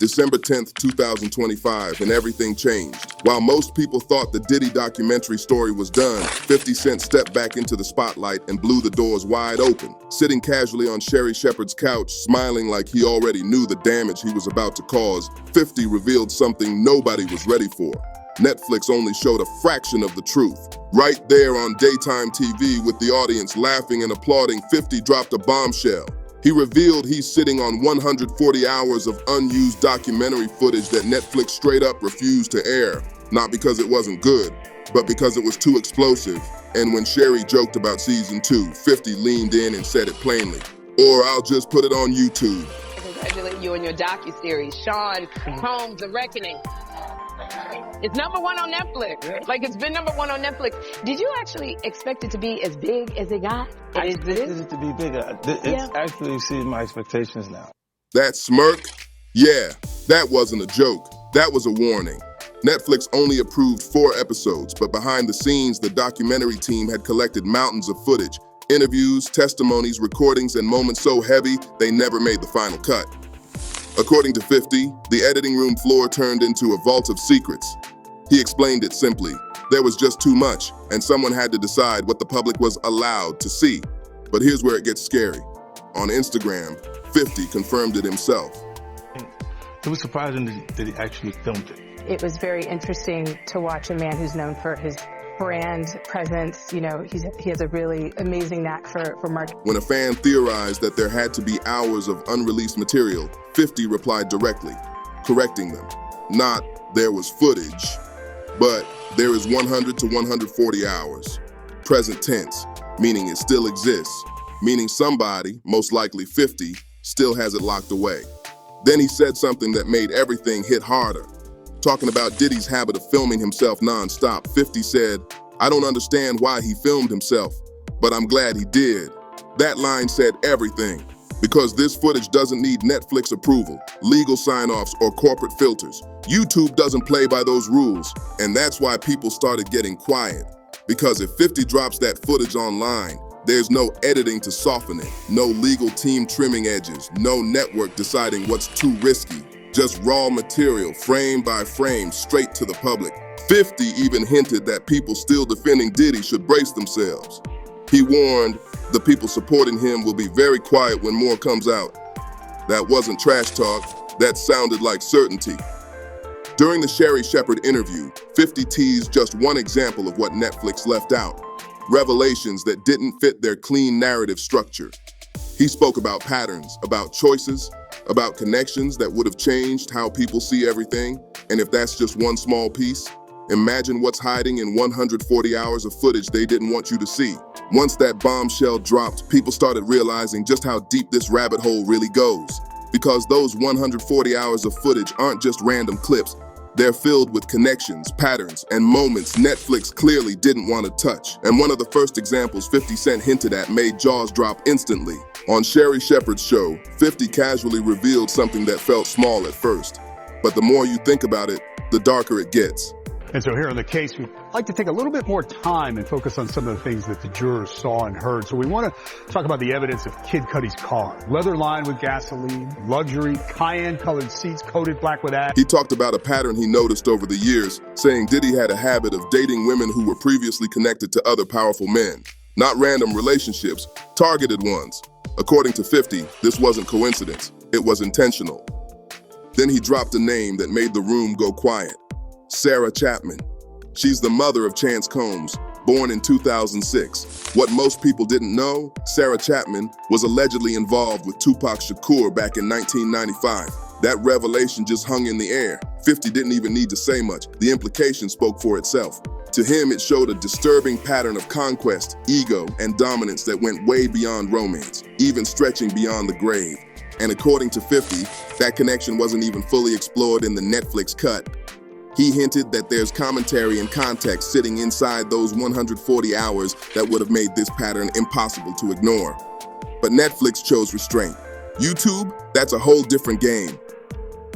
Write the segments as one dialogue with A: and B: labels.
A: December 10th, 2025, and everything changed. While most people thought the Diddy documentary story was done, 50 Cent stepped back into the spotlight and blew the doors wide open. Sitting casually on Sherry Shepherd's couch, smiling like he already knew the damage he was about to cause, 50 revealed something nobody was ready for. Netflix only showed a fraction of the truth. Right there on daytime TV with the audience laughing and applauding, 50 dropped a bombshell. He revealed he's sitting on 140 hours of unused documentary footage that Netflix straight up refused to air. Not because it wasn't good, but because it was too explosive. And when Sherry joked about season 2, 50 leaned in and said it plainly. Or I'll just put it on YouTube.
B: I congratulate you on your docuseries, Sean Combs, The Reckoning. It's #1 on Netflix.
C: Yeah.
B: Like, it's been #1 on Netflix. Did you actually expect it to be as big as it got?
C: I expected it to be bigger. It's actually exceeded my expectations now.
A: That smirk? Yeah, that wasn't a joke. That was a warning. Netflix only approved 4 episodes, but behind the scenes, the documentary team had collected mountains of footage, interviews, testimonies, recordings, and moments so heavy, they never made the final cut. According to 50, the editing room floor turned into a vault of secrets. He explained it simply. There was just too much, and someone had to decide what the public was allowed to see. But here's where it gets scary. On Instagram, 50 confirmed it himself.
C: It was surprising that he actually filmed it.
D: It was very interesting to watch a man who's known for his brand presence. You know, he has a really amazing knack for marketing.
A: When a fan theorized that there had to be hours of unreleased material, 50 replied directly, correcting them. Not, there was footage, but there is 100 to 140 hours. Present tense, meaning it still exists, meaning somebody, most likely 50, still has it locked away. Then he said something that made everything hit harder. Talking about Diddy's habit of filming himself nonstop, 50 said, I don't understand why he filmed himself, but I'm glad he did. That line said everything, because this footage doesn't need Netflix approval, legal sign-offs, or corporate filters. YouTube doesn't play by those rules, and that's why people started getting quiet. Because if 50 drops that footage online, there's no editing to soften it, no legal team trimming edges, no network deciding what's too risky. Just raw material, frame by frame, straight to the public. 50 even hinted that people still defending Diddy should brace themselves. He warned the people supporting him will be very quiet when more comes out. That wasn't trash talk, that sounded like certainty. During the Sherry Shepherd interview, 50 teased just one example of what Netflix left out. Revelations that didn't fit their clean narrative structure. He spoke about patterns, about choices, about connections that would have changed how people see everything. And if that's just one small piece, imagine what's hiding in 140 hours of footage they didn't want you to see. Once that bombshell dropped, people started realizing just how deep this rabbit hole really goes. Because those 140 hours of footage aren't just random clips. They're filled with connections, patterns, and moments Netflix clearly didn't want to touch. And one of the first examples 50 Cent hinted at made jaws drop instantly. On Sherry Shepherd's show, 50 casually revealed something that felt small at first. But the more you think about it, the darker it gets.
E: And so here on the case, we'd like to take a little bit more time and focus on some of the things that the jurors saw and heard. So we want to talk about the evidence of Kid Cudi's car. Leather lined with gasoline, luxury, cayenne-colored seats coated black with ash.
A: He talked about a pattern he noticed over the years, saying Diddy had a habit of dating women who were previously connected to other powerful men. Not random relationships, targeted ones. According to 50, this wasn't coincidence. It was intentional. Then he dropped a name that made the room go quiet. Sarah Chapman. She's the mother of Chance Combs, born in 2006. What most people didn't know, Sarah Chapman was allegedly involved with Tupac Shakur back in 1995. That revelation just hung in the air. 50 didn't even need to say much. The implication spoke for itself. To him, it showed a disturbing pattern of conquest, ego, and dominance that went way beyond romance, even stretching beyond the grave. And according to 50, that connection wasn't even fully explored in the Netflix cut. He hinted that there's commentary and context sitting inside those 140 hours that would have made this pattern impossible to ignore. But Netflix chose restraint. YouTube, that's a whole different game.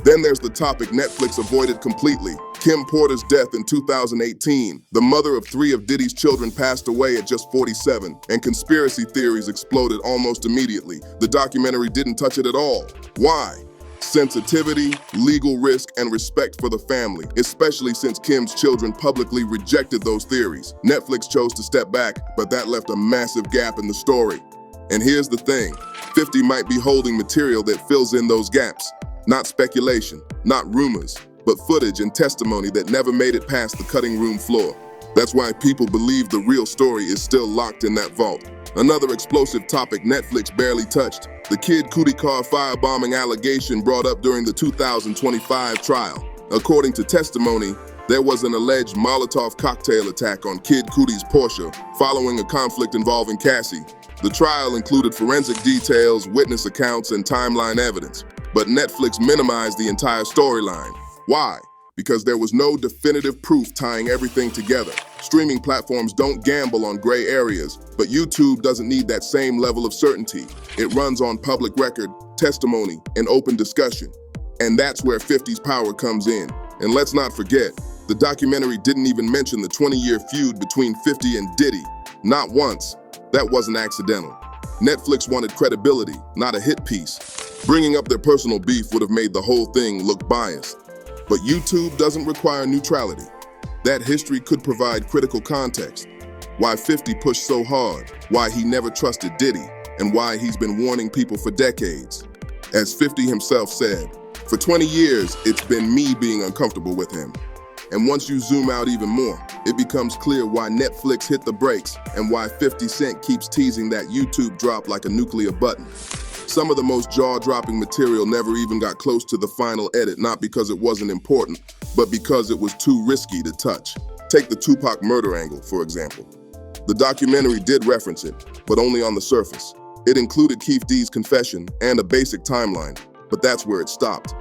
A: Then there's the topic Netflix avoided completely. Kim Porter's death in 2018. The mother of 3 of Diddy's children passed away at just 47, and conspiracy theories exploded almost immediately. The documentary didn't touch it at all. Why? sensitivity, legal risk, and respect for the family, especially since Kim's children publicly rejected those theories. Netflix chose to step back, but that left a massive gap in the story. And here's the thing, 50 might be holding material that fills in those gaps. Not speculation, not rumors, but footage and testimony that never made it past the cutting room floor. That's why people believe the real story is still locked in that vault. Another explosive topic Netflix barely touched, the Kid Cudi car firebombing allegation brought up during the 2025 trial. According to testimony, there was an alleged Molotov cocktail attack on Kid Cudi's Porsche following a conflict involving Cassie. The trial included forensic details, witness accounts, and timeline evidence. But Netflix minimized the entire storyline. Why? Because there was no definitive proof tying everything together. Streaming platforms don't gamble on gray areas, but YouTube doesn't need that same level of certainty. It runs on public record, testimony, and open discussion. And that's where 50's power comes in. And let's not forget, the documentary didn't even mention the 20-year feud between 50 and Diddy. Not once. That wasn't accidental. Netflix wanted credibility, not a hit piece. Bringing up their personal beef would have made the whole thing look biased. But YouTube doesn't require neutrality. That history could provide critical context. Why 50 pushed so hard, why he never trusted Diddy, and why he's been warning people for decades. As 50 himself said, for 20 years, it's been me being uncomfortable with him. And once you zoom out even more, it becomes clear why Netflix hit the brakes and why 50 Cent keeps teasing that YouTube drop like a nuclear button. Some of the most jaw-dropping material never even got close to the final edit, not because it wasn't important, but because it was too risky to touch. Take the Tupac murder angle, for example. The documentary did reference it, but only on the surface. It included Keith D's confession and a basic timeline, but that's where it stopped.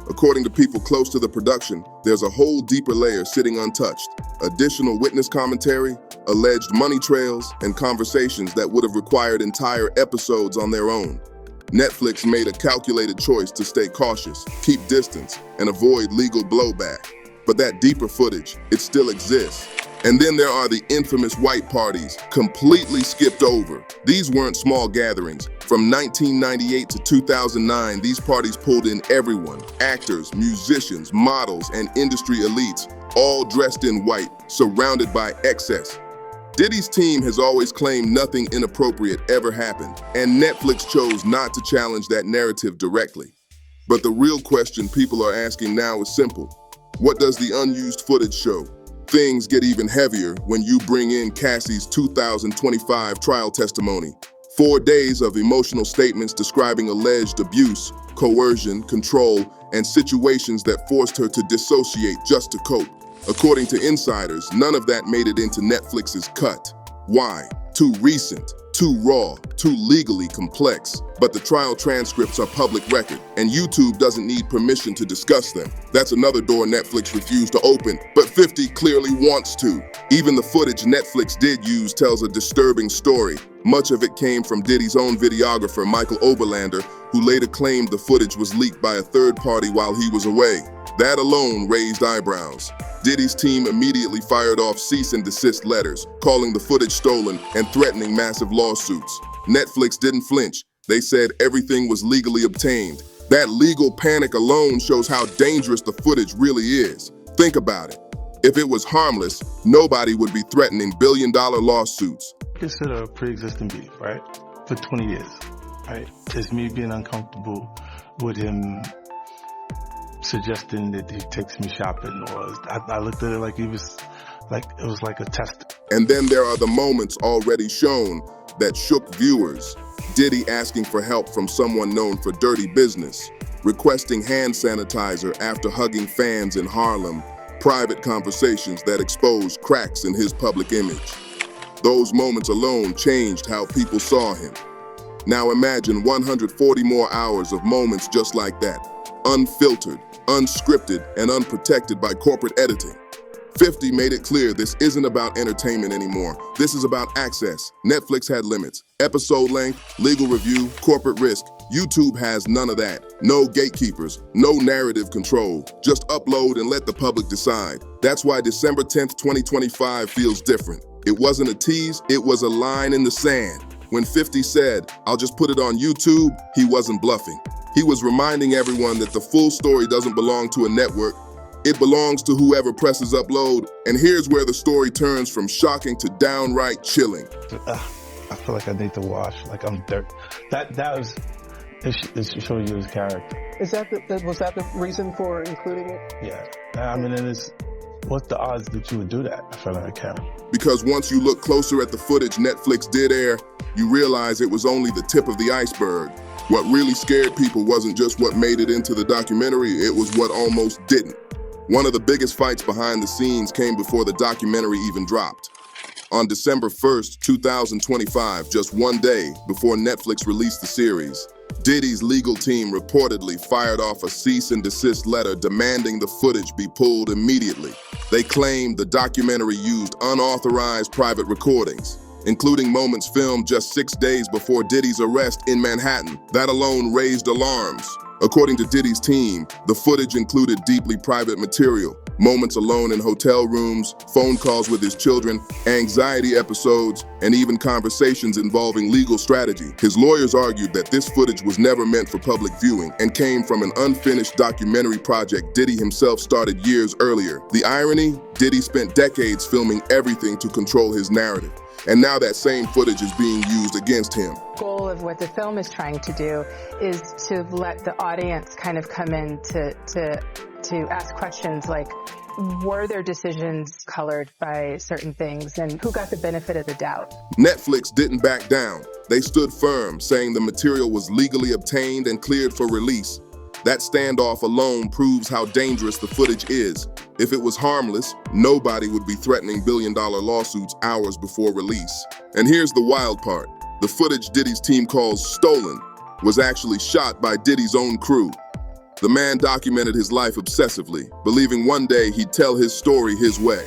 A: According to people close to the production, there's a whole deeper layer sitting untouched. Additional witness commentary, alleged money trails, and conversations that would have required entire episodes on their own. Netflix made a calculated choice to stay cautious, keep distance, and avoid legal blowback. But that deeper footage, it still exists. And then there are the infamous white parties, completely skipped over. These weren't small gatherings. From 1998 to 2009, these parties pulled in everyone, actors, musicians, models, and industry elites, all dressed in white, surrounded by excess. Diddy's team has always claimed nothing inappropriate ever happened, and Netflix chose not to challenge that narrative directly. But the real question people are asking now is simple. What does the unused footage show? Things get even heavier when you bring in Cassie's 2025 trial testimony. 4 days of emotional statements describing alleged abuse, coercion, control, and situations that forced her to dissociate just to cope. According to insiders, none of that made it into Netflix's cut. Why? Too recent, too raw, too legally complex. But the trial transcripts are public record, and YouTube doesn't need permission to discuss them. That's another door Netflix refused to open, but 50 clearly wants to. Even the footage Netflix did use tells a disturbing story. Much of it came from Diddy's own videographer, Michael Oberlander, who later claimed the footage was leaked by a third party while he was away. That alone raised eyebrows. Diddy's team immediately fired off cease and desist letters, calling the footage stolen and threatening massive lawsuits. Netflix didn't flinch. They said everything was legally obtained. That legal panic alone shows how dangerous the footage really is. Think about it. If it was harmless, nobody would be threatening billion-dollar lawsuits.
C: Consider a pre-existing beef, right? For 20 years, right? It's me being uncomfortable with him suggesting that he takes me shopping, or I looked at it like it was like a test.
A: And then there are the moments already shown that shook viewers. Diddy asking for help from someone known for dirty business, requesting hand sanitizer after hugging fans in Harlem, private conversations that exposed cracks in his public image. Those moments alone changed how people saw him. Now imagine 140 more hours of moments just like that, unfiltered, unscripted, and unprotected by corporate editing. 50 made it clear this isn't about entertainment anymore. This is about access. Netflix had limits. Episode length, legal review, corporate risk. YouTube has none of that. No gatekeepers, no narrative control. Just upload and let the public decide. That's why December 10th, 2025 feels different. It wasn't a tease, it was a line in the sand. When 50 said, "I'll just put it on YouTube," he wasn't bluffing. He was reminding everyone that the full story doesn't belong to a network. It belongs to whoever presses upload. And here's where the story turns from shocking to downright chilling.
C: I feel like I need to wash, like I'm dirt. It shows you his character.
F: Was that the reason for including it?
C: Yeah. I mean, what's the odds that you would do that in front of a camera?
A: Because once you look closer at the footage Netflix did air, you realize it was only the tip of the iceberg. What really scared people wasn't just what made it into the documentary, it was what almost didn't. One of the biggest fights behind the scenes came before the documentary even dropped. On December 1st, 2025, just one day before Netflix released the series, Diddy's legal team reportedly fired off a cease and desist letter demanding the footage be pulled immediately. They claimed the documentary used unauthorized private recordings, including moments filmed just 6 days before Diddy's arrest in Manhattan. That alone raised alarms. According to Diddy's team, the footage included deeply private material, moments alone in hotel rooms, phone calls with his children, anxiety episodes, and even conversations involving legal strategy. His lawyers argued that this footage was never meant for public viewing and came from an unfinished documentary project Diddy himself started years earlier. The irony? Diddy spent decades filming everything to control his narrative. And now that same footage is being used against him.
D: The goal of what the film is trying to do is to let the audience kind of come in to ask questions like, were their decisions colored by certain things, and who got the benefit of the doubt?
A: Netflix didn't back down. They stood firm, saying the material was legally obtained and cleared for release. That standoff alone proves how dangerous the footage is. If it was harmless, nobody would be threatening billion-dollar lawsuits hours before release. And here's the wild part. The footage Diddy's team calls stolen was actually shot by Diddy's own crew. The man documented his life obsessively, believing one day he'd tell his story his way.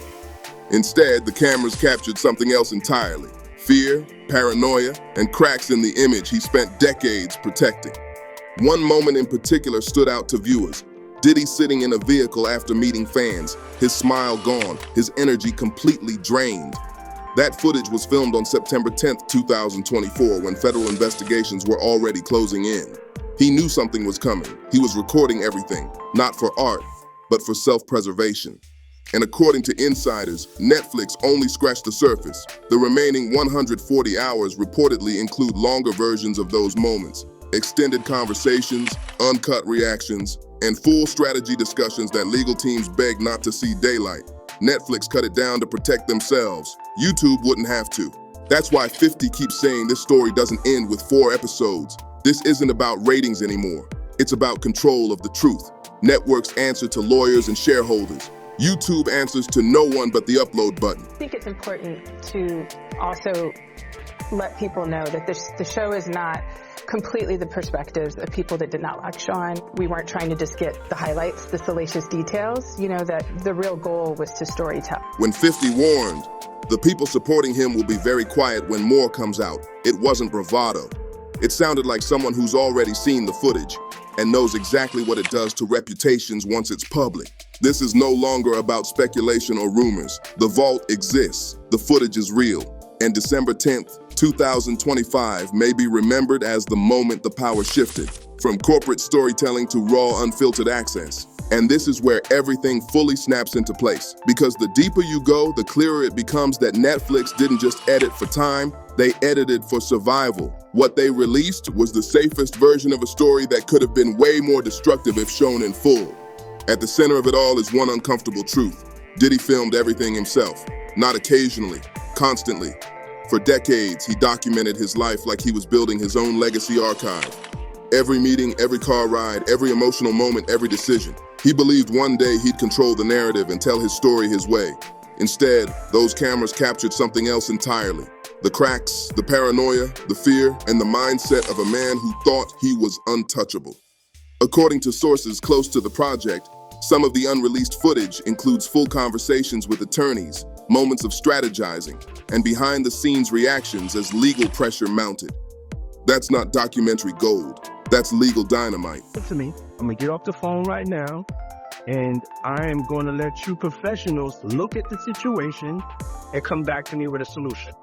A: Instead, the cameras captured something else entirely: fear, paranoia, and cracks in the image he spent decades protecting. One moment in particular stood out to viewers. Diddy sitting in a vehicle after meeting fans, his smile gone, his energy completely drained. That footage was filmed on September 10th, 2024, when federal investigations were already closing in. He knew something was coming. He was recording everything, not for art, but for self-preservation. And according to insiders, Netflix only scratched the surface. The remaining 140 hours reportedly include longer versions of those moments, extended conversations, uncut reactions, and full strategy discussions that legal teams beg not to see daylight. Netflix cut it down to protect themselves. YouTube wouldn't have to. That's why 50 keeps saying this story doesn't end with 4 episodes. This isn't about ratings anymore. It's about control of the truth. Networks answer to lawyers and shareholders. YouTube answers to no one but the upload button.
D: I think it's important to also let people know that the show is not completely the perspectives of people that did not like Sean. We weren't trying to just get the highlights, the salacious details, that the real goal was to storytell.
A: When 50 warned, the people supporting him will be very quiet when more comes out. It wasn't bravado. It sounded like someone who's already seen the footage and knows exactly what it does to reputations once it's public. This is no longer about speculation or rumors. The vault exists. The footage is real. And December 10th, 2025 may be remembered as the moment the power shifted, from corporate storytelling to raw, unfiltered access. And this is where everything fully snaps into place. Because the deeper you go, the clearer it becomes that Netflix didn't just edit for time, they edited for survival. What they released was the safest version of a story that could have been way more destructive if shown in full. At the center of it all is one uncomfortable truth. Diddy filmed everything himself, not occasionally, constantly. For decades, he documented his life like he was building his own legacy archive. Every meeting, every car ride, every emotional moment, every decision. He believed one day he'd control the narrative and tell his story his way. Instead, those cameras captured something else entirely. The cracks, the paranoia, the fear, and the mindset of a man who thought he was untouchable. According to sources close to the project, some of the unreleased footage includes full conversations with attorneys, moments of strategizing, and behind-the-scenes reactions as legal pressure mounted. That's not documentary gold. That's legal dynamite.
G: Listen to me. I'm going to get off the phone right now, and I am going to let you professionals look at the situation and come back to me with a solution.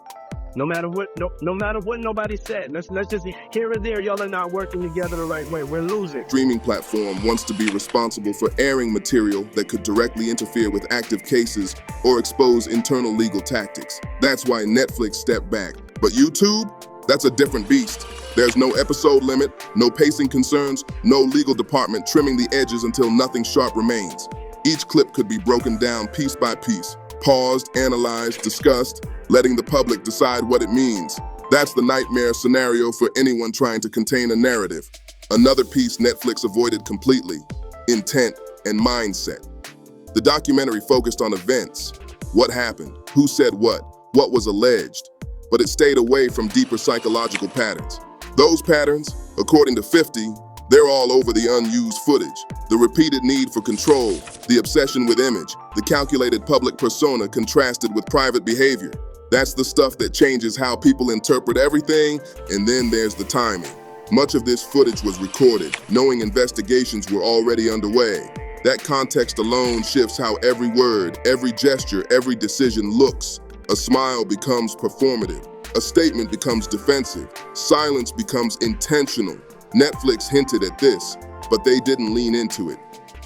G: No matter what, no matter what nobody said. Let's just here and there, y'all are not working together the right way. We're losing.
A: Streaming platform wants to be responsible for airing material that could directly interfere with active cases or expose internal legal tactics. That's why Netflix stepped back. But YouTube? That's a different beast. There's no episode limit, no pacing concerns, no legal department trimming the edges until nothing sharp remains. Each clip could be broken down piece by piece, paused, analyzed, discussed, letting the public decide what it means. That's the nightmare scenario for anyone trying to contain a narrative. Another piece Netflix avoided completely: intent and mindset. The documentary focused on events, what happened, who said what was alleged, but it stayed away from deeper psychological patterns. Those patterns, according to 50, they're all over the unused footage. The repeated need for control, the obsession with image, the calculated public persona contrasted with private behavior. That's the stuff that changes how people interpret everything, and then there's the timing. Much of this footage was recorded, knowing investigations were already underway. That context alone shifts how every word, every gesture, every decision looks. A smile becomes performative. A statement becomes defensive. Silence becomes intentional. Netflix hinted at this, but they didn't lean into it.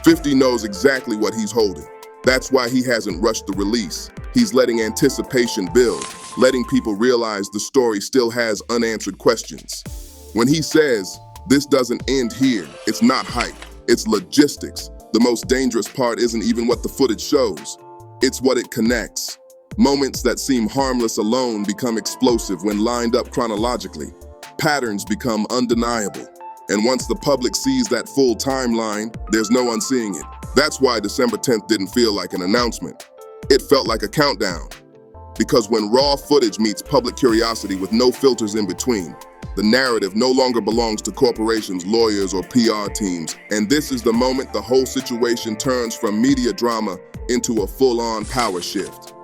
A: 50 knows exactly what he's holding. That's why he hasn't rushed the release. He's letting anticipation build, letting people realize the story still has unanswered questions. When he says, "This doesn't end here," it's not hype, it's logistics. The most dangerous part isn't even what the footage shows. It's what it connects. Moments that seem harmless alone become explosive when lined up chronologically. Patterns become undeniable. And once the public sees that full timeline, there's no unseeing it. That's why December 10th didn't feel like an announcement. It felt like a countdown. Because when raw footage meets public curiosity with no filters in between, the narrative no longer belongs to corporations, lawyers, or PR teams. And this is the moment the whole situation turns from media drama into a full-on power shift.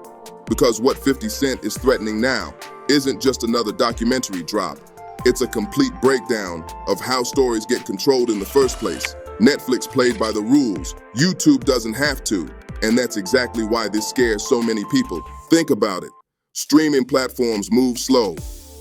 A: Because what 50 Cent is threatening now isn't just another documentary drop. It's a complete breakdown of how stories get controlled in the first place. Netflix played by the rules. YouTube doesn't have to. And that's exactly why this scares so many people. Think about it. Streaming platforms move slow.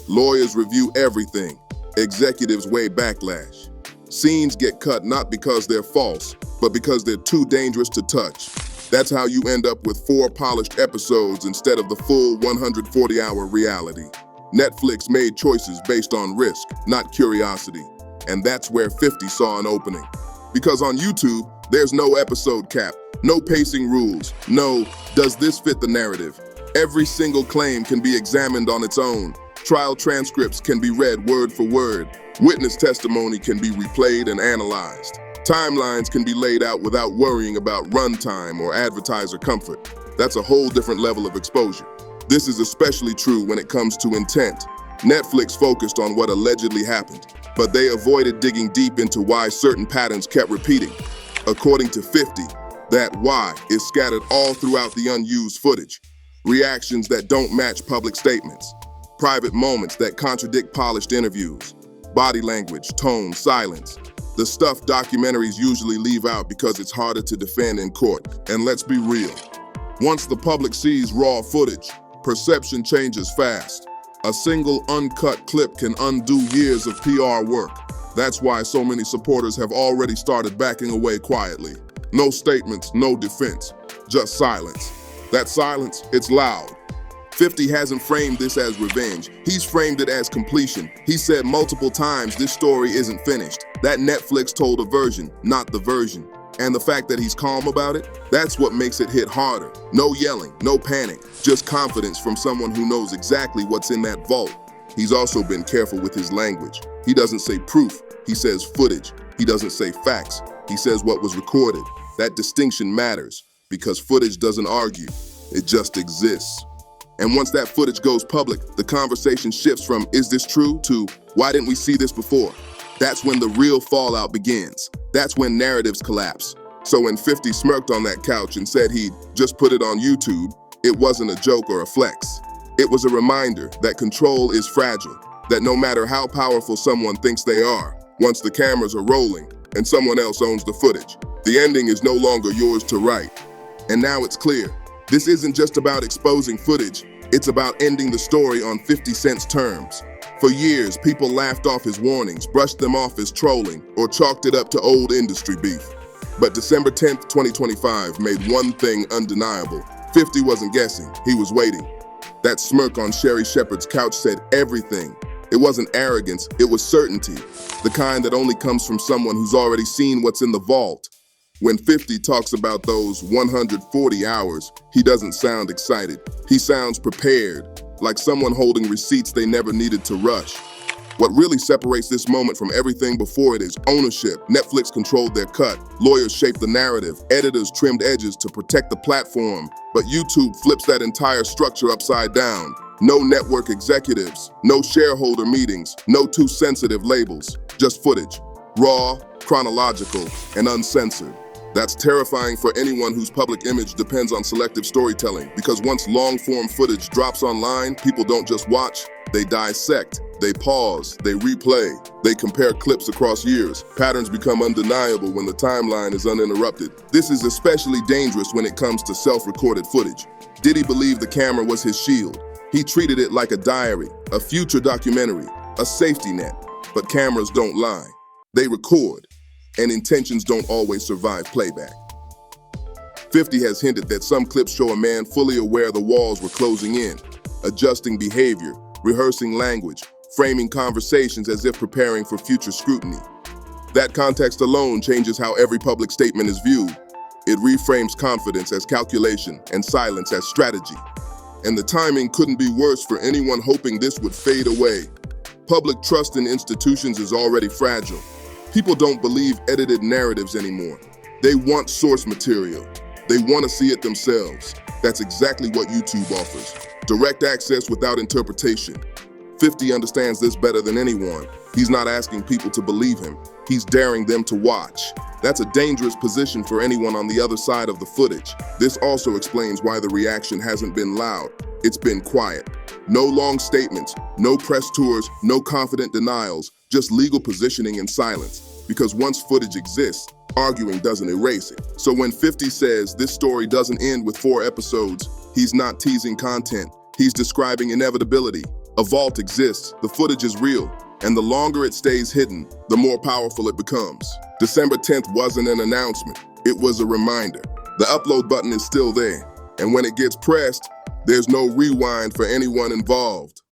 A: Lawyers review everything. Executives weigh backlash. Scenes get cut not because they're false, but because they're too dangerous to touch. That's how you end up with 4 polished episodes instead of the full 140-hour reality. Netflix made choices based on risk, not curiosity. And that's where 50 saw an opening. Because on YouTube, there's no episode cap, no pacing rules, no, does this fit the narrative? Every single claim can be examined on its own. Trial transcripts can be read word for word. Witness testimony can be replayed and analyzed. Timelines can be laid out without worrying about runtime or advertiser comfort. That's a whole different level of exposure. This is especially true when it comes to intent. Netflix focused on what allegedly happened, but they avoided digging deep into why certain patterns kept repeating. According to 50, that why is scattered all throughout the unused footage. Reactions that don't match public statements. Private moments that contradict polished interviews. Body language, tone, silence. The stuff documentaries usually leave out because it's harder to defend in court. And let's be real. Once the public sees raw footage, perception changes fast. A single uncut clip can undo years of PR work. That's why so many supporters have already started backing away quietly. No statements, no defense, just silence. That silence, it's loud. 50 hasn't framed this as revenge. He's framed it as completion. He said multiple times this story isn't finished. That Netflix told a version, not the version. And the fact that he's calm about it, that's what makes it hit harder. No yelling, no panic, just confidence from someone who knows exactly what's in that vault. He's also been careful with his language. He doesn't say proof, he says footage. He doesn't say facts, he says what was recorded. That distinction matters because footage doesn't argue, it just exists. And once that footage goes public, the conversation shifts from, is this true, to, why didn't we see this before? That's when the real fallout begins. That's when narratives collapse. So when 50 smirked on that couch and said he'd just put it on YouTube, it wasn't a joke or a flex. It was a reminder that control is fragile, that no matter how powerful someone thinks they are, once the cameras are rolling and someone else owns the footage, the ending is no longer yours to write. And now it's clear. This isn't just about exposing footage, It's about ending the story on 50 Cent's terms. For years, people laughed off his warnings, brushed them off as trolling, or chalked it up to old industry beef. But December 10th, 2025 made one thing undeniable. 50 wasn't guessing, he was waiting. That smirk on Sherry Shepherd's couch said everything. It wasn't arrogance, it was certainty. The kind that only comes from someone who's already seen what's in the vault. When 50 talks about those 140 hours, he doesn't sound excited. He sounds prepared, like someone holding receipts they never needed to rush. What really separates this moment from everything before it is ownership. Netflix controlled their cut. Lawyers shaped the narrative. Editors trimmed edges to protect the platform. But YouTube flips that entire structure upside down. No network executives, no shareholder meetings, no too sensitive labels. Just footage. Raw, chronological, and uncensored. That's terrifying for anyone whose public image depends on selective storytelling, because once long-form footage drops online, people don't just watch, they dissect, they pause, they replay, they compare clips across years. Patterns become undeniable when the timeline is uninterrupted. This is especially dangerous when it comes to self-recorded footage. Diddy believed the camera was his shield. He treated it like a diary, a future documentary, a safety net. But cameras don't lie. They record. And intentions don't always survive playback. 50 has hinted that some clips show a man fully aware the walls were closing in, adjusting behavior, rehearsing language, framing conversations as if preparing for future scrutiny. That context alone changes how every public statement is viewed. It reframes confidence as calculation and silence as strategy. And the timing couldn't be worse for anyone hoping this would fade away. Public trust in institutions is already fragile. People don't believe edited narratives anymore. They want source material. They want to see it themselves. That's exactly what YouTube offers. Direct access without interpretation. 50 understands this better than anyone. He's not asking people to believe him. He's daring them to watch. That's a dangerous position for anyone on the other side of the footage. This also explains why the reaction hasn't been loud. It's been quiet. No long statements, no press tours, no confident denials, just legal positioning and silence. Because once footage exists, arguing doesn't erase it. So when 50 says this story doesn't end with 4 episodes, he's not teasing content. He's describing inevitability. A vault exists, the footage is real, and the longer it stays hidden, the more powerful it becomes. December 10th wasn't an announcement, it was a reminder. The upload button is still there, and when it gets pressed, there's no rewind for anyone involved.